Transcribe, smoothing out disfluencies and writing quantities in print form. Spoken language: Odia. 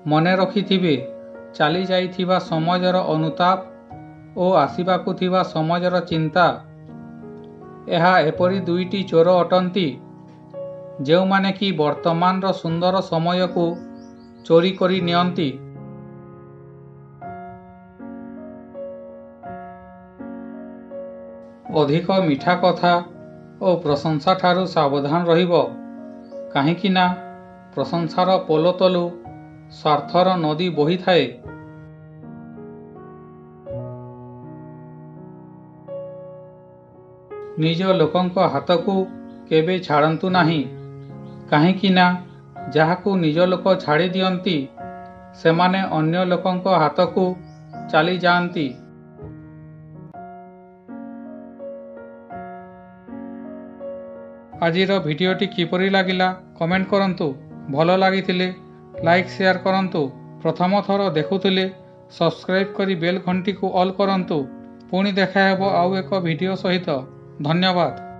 ମନେ ରଖିଥିବେ, ଚାଲି ଯାଇଥିବା ସମାଜର ଅନୁତାପ ଓ ଆସିବାକୁ ଥିବା ସମାଜର ଚିନ୍ତା। ଏହା ଏପରି ଦୁଇଟି ଚୋର ଅଟନ୍ତି, ଯେଉଁମାନେ କି ବର୍ତ୍ତମାନର ସୁନ୍ଦର ସମୟକୁ ଚୋରି କରି ନିଅନ୍ତି। ଅଧିକ ମିଠା କଥା ଓ ପ୍ରଶଂସା ଠାରୁ ସାବଧାନ ରହିବ, କାହିଁକି ନା ପ୍ରଶଂସାର ପୋଲ ତଳୁ ସ୍ୱାର୍ଥର ନଦୀ ବହିଥାଏ। ନିଜ ଲୋକଙ୍କ ହାତକୁ କେବେ ଛାଡ଼ନ୍ତୁ ନାହିଁ, କାହିଁକି ନା ଯାହାକୁ ନିଜ ଲୋକ ଛାଡ଼ି ଦିଅନ୍ତି, ସେମାନେ ଅନ୍ୟ ଲୋକଙ୍କ ହାତକୁ ଚାଲିଯାଆନ୍ତି। ଆଜିର ଭିଡ଼ିଓଟି କିପରି ଲାଗିଲା କମେଣ୍ଟ କରନ୍ତୁ। ଭଲ ଲାଗିଥିଲେ ଲାଇକ୍ ସେୟାର କରନ୍ତୁ। ପ୍ରଥମ ଥର ଦେଖୁଥିଲେ ସବସ୍କ୍ରାଇବ୍ କରି ବେଲ୍ ଘଣ୍ଟିକୁ ଅଲ୍ କରନ୍ତୁ। ପୁଣି ଦେଖା ହେବ ଆଉ ଏକ ଭିଡ଼ିଓ ସହିତ। ଧନ୍ୟବାଦ।